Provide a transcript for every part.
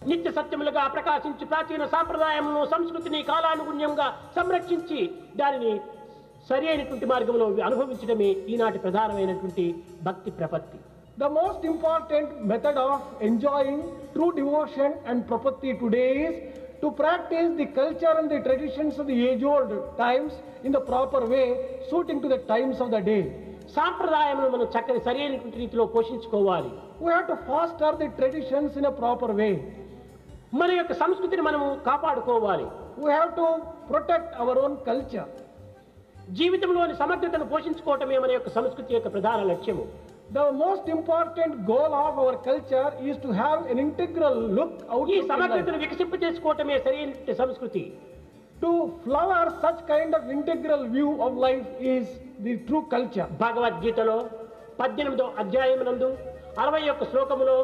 నిత్య సత్యములుగా ప్రకాశించి ప్రాచీన సాంప్రదాయమును సంస్కృతిని కాలానుగుణ్యంగా సంరక్షించి దానిని సరి అయినటువంటి మార్గంలో అనుభవించడమే ఈనాటి ప్రధానమైనటువంటి భక్తి ప్రపత్తి. The most important method of enjoying true devotion and prapatti today is to practice the culture and the traditions of the age-old times in the proper way, suiting to the times of the day. సాంప్రదాయమును మనం చక్కని సరి అయినటువంటి రీతిలో పోషించుకోవాలి. We have to foster the traditions in a proper way. మన యొక్క సంస్కృతిని మనము కాపాడుకోవాలి. We have to protect our own culture. జీవితంలోని సమగ్రతను పోషించుకోవటమే మన యొక్క సంస్కృతి యొక్క ప్రధాన లక్ష్యము. The most important goal of our culture is to have an integral look out. ఈ సమగ్రతను వికసింప చేసుకోవటమే సరైన సంస్కృతి. To flower such kind of integral view of life is the true culture. భగవద్గీతలో 18వ అధ్యాయమునందు 61 శ్లోకములో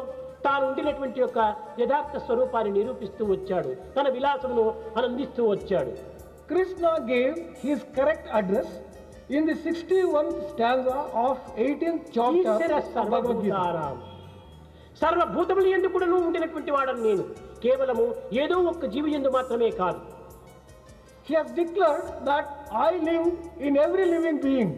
తాను ఉండినటువంటి యొక్క యథార్థ స్వరూపాన్ని నిరూపిస్తూ వచ్చాడు. తన విలాసమును ఆనందిస్తూ వచ్చాడు. Krishna gave his correct address in the 61th stanza of 18th chapter of Bhagavad Gita. సర్వభూతములు యందు కూడాను ఉండినటువంటి వాడను నేను, కేవలము ఏదో ఒక్క జీవి యందు మాత్రమే కాదు. He has declared that I live in every living being.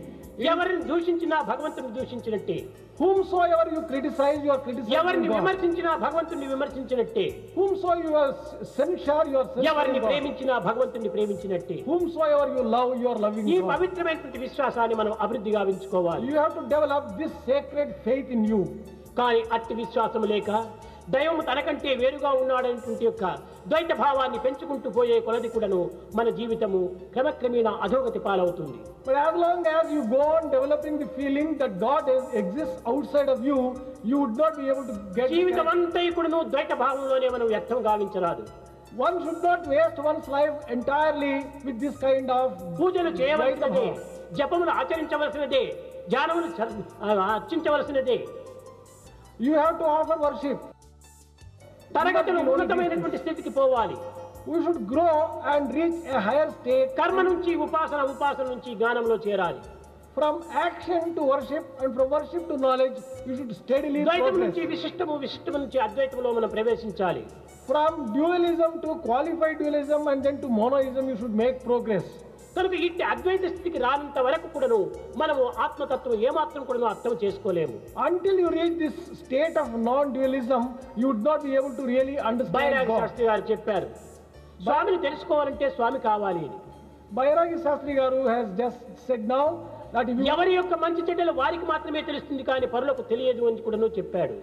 ఎవరిని దూషించినా భగవంతుని దూషించినట్టే. Whomsoever you criticize, you are criticizing ఎవరిని God. విమర్శించినా భగవంతుని విమర్శించినట్టే. Whomsoever you are censure, you are censuring ఎవరిని God. ప్రేమించినా భగవంతుని ప్రేమించినట్టే. Whomsoever you love, you are loving ఈ God. పవిత్రమైనటువంటి విశ్వాసాన్ని మనం అభివృద్ధి గావించుకోవాలి. You have to develop this sacred faith in you. కానీ అట్టి విశ్వాసము లేక దైవము తనకంటే వేరుగా ఉన్నాడనేటువంటి యొక్క ద్వైత భావాన్ని పెంచుకుంటూ పోయే కొలది కూడాను మన జీవితము క్రమక్రమేణా అధోగతి పాలవుతుంది. But as long as you go on developing the feeling that God exists outside of you, you would not be able to get. జీవితం అంతా కూడాను ద్వైత భావంలోనే మనం వ్యర్థం గావించరాదు. One should not waste one's life entirely with this kind of పూజలు చేయవలసినదే, జపములు ఆచరించవలసినదే, ధ్యానములు అర్చించవలసినదే. You have to offer worship. తరగతులు ఉన్నతమైనటువంటి స్థితికి పోవాలి. We should grow and reach a higher state. కర్మ నుంచి ఉపాసన, ఉపాసన నుంచి జ్ఞానంలో చేరాలి. From action to worship and from worship to knowledge, you should steadily ద్వైతం progress. నుంచి విశిష్టము, విశిష్టము నుంచి అద్వైతంలో మనం ప్రవేశించాలి. From dualism to qualified dualism and then to monoism, you should make progress. కనుక ఇట్టి అద్వైత స్థితికి రానంత వరకు కూడాను మనము ఆత్మతత్వం ఏమాత్రం కూడాను అర్థం చేసుకోలేము. Until you reach this state of non-dualism, you would not be able to really understand Bairagi God. Sastry గారు చెప్పారు, స్వామిని తెలుసుకోవాలంటే స్వామి కావాలి అని. Bairagi Shastri Garu has just said now that if you, ఎవరి యొక్క మంచి చెడ్డలు వారికి మాత్రమే తెలుస్తుంది కానీ పరులకు తెలియదు అని కూడాను చెప్పాడు.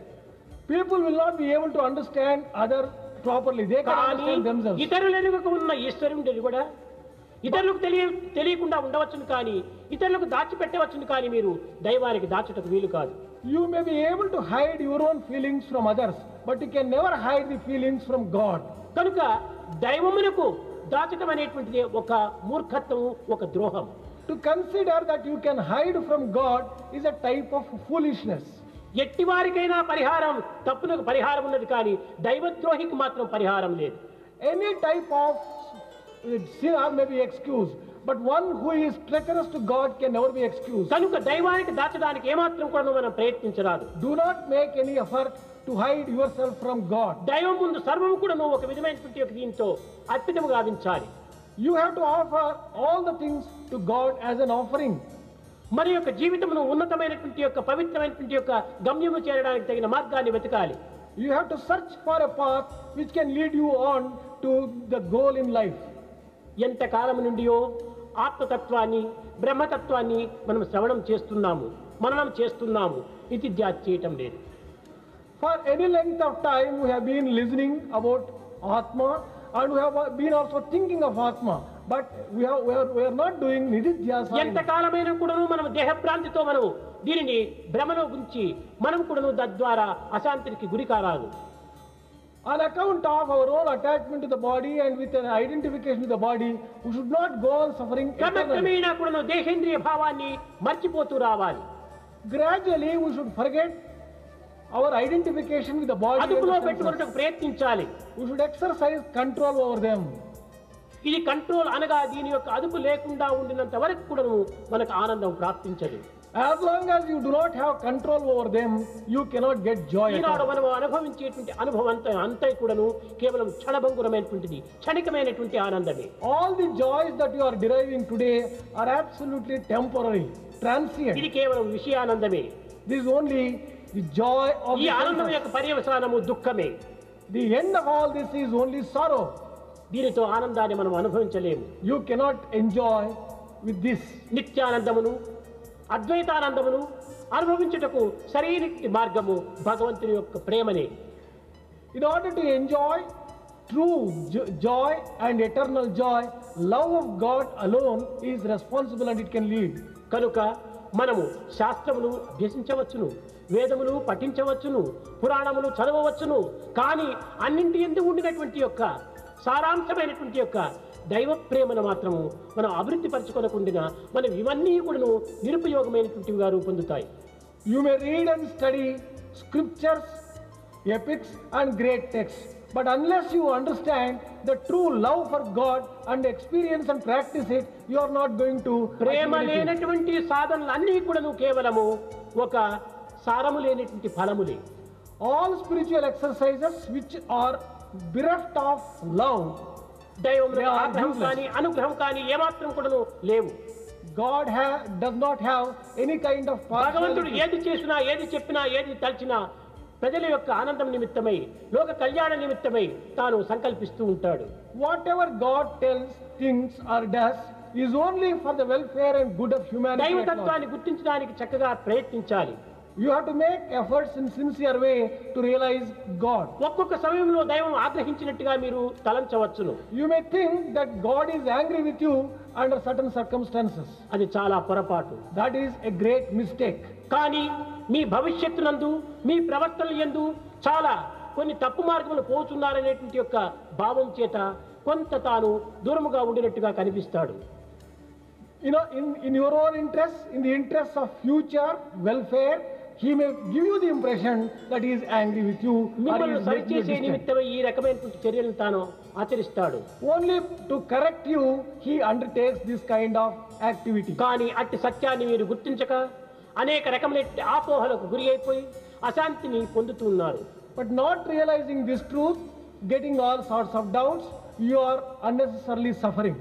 people will not be able to understand other properly. They can కానీ understand themselves. ఇతరులకు ఉన్న ఈశ్వరుడు కూడా ఇతరులకు తెలియకుండా ఉండవచ్చును కానీ ఇతరులకు దాచిపెట్టవచ్చును కానీ మీరు దైవానికి దాచుటకు వీలు కాదు. You may be able to hide your own feelings from others, but you can never hide the feelings from God. కనుక దైవమునకు దాచటం అనేటువంటిది ఒక మూర్ఖత్వము, ఒక ద్రోహం. To consider that you can hide from God is a type of foolishness. ఎట్టి వారికైనా పరిహారం, తప్పునకు పరిహారం ఉన్నది కానీ దైవద్రోహికి మాత్రం పరిహారం లేదు. Any type of sinner may be excused, but one who is treacherous to God can never be excused. కనుక దైవానికి దాచడానికి ఏమాత్రం కూడా మనం ప్రయత్నించరాదు. Do not make any effort to hide yourself from God. దైవం ముందు సర్వము కూడా నువ్వు ఒక విధమైనటువంటి ఒక దీంతో అర్పితము గావించాలి. You have to offer all the things to God as an offering. మన యొక్క జీవితమును ఉన్నతమైనటువంటి యొక్క పవిత్రమైనటువంటి యొక్క గమ్యము చేరడానికి తగిన మార్గాన్ని వెతకాలి. You have to search for a path which can lead you on to the goal in life. ఎంత కాలం నుండియో ఆత్మతత్వాన్ని, బ్రహ్మతత్వాన్ని మనం శ్రవణం చేస్తున్నాము, మననం చేస్తున్నాము, ఇది చేయటం లేదు. For any length of time we have been listening about Atma and we have been also thinking of Atma, but we are not doing nididhyasa. ఎంత కాలమైన కూడాను మనం దేహభ్రాంతితో మనము దీనిని భ్రమలో గురించి మనం కూడాను తద్వారా అశాంతికి గురి కారాదు. On account of our own attachment to the body and with an identification with the body, we should not go on suffering eternally. క్రమక్రమేణా కూడాను దేహేంద్రియ భావాన్ని మర్చిపోతూ రావాలి. Gradually we should forget our identification with the body and అదుపులో the senses. పెట్టుకున్నట్టుకు ప్రయత్నించాలి. We should exercise control over them. ఇది control అనగా దీని యొక్క అదుపు లేకుండా ఉండినంత వరకు కూడాను మనకు ఆనందం ప్రాప్తించదు. As long as you do not have control over them, you cannot get joy at Eenadu all. మనం అనుభవించేటువంటి అనుభవం అంతా కూడాను కేవలం క్షణభంగురమైనటువంటిది, క్షణికమైనటువంటి ఆనందమే. All the joys that you are deriving today are absolutely temporary, transient. ఇది కేవలం విషయానందమే. This is only the joy of ఈ the ఆనందం senses. యొక్క పర్యవసానము దుఃఖమే. The end of all this is only sorrow. దీనితో ఆనందాన్ని మనం అనుభవించలేము. You cannot enjoy with this. నిత్యానందమును, అద్వైతానందమును అనుభవించుటకు సరైన మార్గము భగవంతుని యొక్క ప్రేమనే. In order to enjoy true joy and eternal joy, love of God alone is responsible and it can lead. కనుక మనము శాస్త్రములు అభ్యసించవచ్చును, వేదములు పఠించవచ్చును, పురాణములు చదవవచ్చును. కానీ అన్నింటి ఎందుకు ఉండినటువంటి యొక్క సారాంశమైనటువంటి యొక్క దైవ ప్రేమను మాత్రము మనం అభివృద్ధి పరచుకోనకుండా మనం ఇవన్నీ కూడా నిరుపయోగమైనటువంటివిగా రూపొందుతాయి. You may read and study scriptures, epics and great texts, but unless you understand the true love for God and experience and practice it, you are not going to Prema achieve anything. లేనటువంటి సాధనలు అన్నీ కూడా కేవలము ఒక సారము లేనటువంటి ఫలములే. All spiritual exercises which are bereft of love, దైవమునకు They are ఆగ్రహం useless. కానీ అనుగ్రహం కానీ ఏమాత్రం కూడా లేవు. God does not have any kind of భగవంతుడు partiality. ఏది చేసినా, ఏది చెప్పినా, ఏది తలచినా ప్రజల యొక్క ఆనందం నిమిత్తమై, లోక కళ్యాణ నిమిత్తమై తాను సంకల్పిస్తూ ఉంటాడు. Whatever God tells, thinks or does is only for the welfare and good of humanity. at large. దైవతత్వాన్ని గుర్తించడానికి చక్కగా ప్రయత్నించాలి. You have to make efforts in sincere way to realize God. ఒక్కొక్క సమయంలో దైవం ఆగ్రహించినట్టుగా మీరు తలంచవచ్చును. You may think that God is angry with you under certain circumstances. అది చాలా పొరపాటు. That is a great mistake. కానీ మీ భవిష్యత్తునందు, మీ ప్రవర్తన యందు చాలా కొన్ని తప్పు మార్గములు పోతున్నారనేటువంటి యొక్క భావం చేత కొంత తాను దూరముగా ఉండినట్టుగా కనిపిస్తాడు. You know, in your own interest, in the interest of future welfare, he may give you the impression that he is angry with you or he మిమ్మల్ని is making you సరిచేసే distant. నిమిత్తమై ఈ రకమైనటువంటి చర్యలను తాను ఆచరిస్తాడు. Only to correct you, he undertakes this kind of activity. కానీ అట్టి సత్యాన్ని మీరు గుర్తించక అనేక రకమైన ఆపోహలకు గురి అయిపోయి అశాంతిని పొందుతున్నారు. But not realizing this truth, getting all sorts of doubts, you are unnecessarily suffering.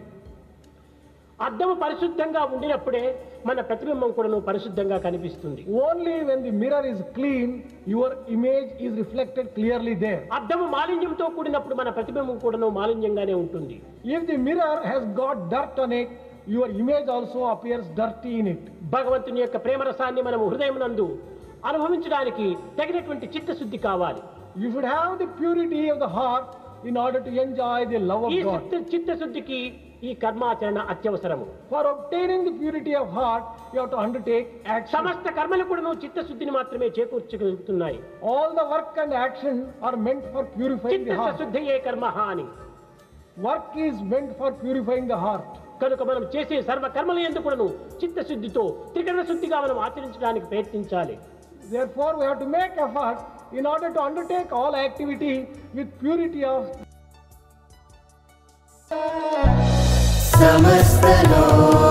అద్దము పరిశుద్ధంగా ఉండినప్పుడే మన ప్రతిబింబం కూడా పరిశుద్ధంగా కనిపిస్తుంది. Only when the mirror is clean, your image is reflected clearly there. అద్దము మాలిన్యంతో కూడినప్పుడు మన ప్రతిబింబం కూడా మాలిన్యంగానే ఉంటుంది. If the mirror has got dirt on it, your image also appears dirty in it. భగవంతుని యొక్క ప్రేమరసాన్ని మనం హృదయమునందు అనుభవించడానికి తగినటువంటి చిత్తశుద్ధి కావాలి. You should have the purity of the heart in order to enjoy the love of ఈ God. చిత్తశుద్ధికి ఈ కర్మాచరణ అత్యవసరము. For obtaining the purity of heart, you have to undertake action. సమస్త కర్మలు కూడా చిత్తశుద్ధిని మాత్రమే చేకూర్చగలుగుతున్నాయి. All the work and action are meant for purifying the heart. చిత్తశుద్ధియే కర్మః అని. Work is meant for purifying the heart. కనుక మనం చేసే సర్వ కర్మల యందు కూడాను చిత్తశుద్ధితో త్రికరణ శుద్ధిగా మనం ఆచరించడానికి ప్రయత్నించాలి. Therefore, we have to make effort in order to undertake all activity with purity of समस्त लोक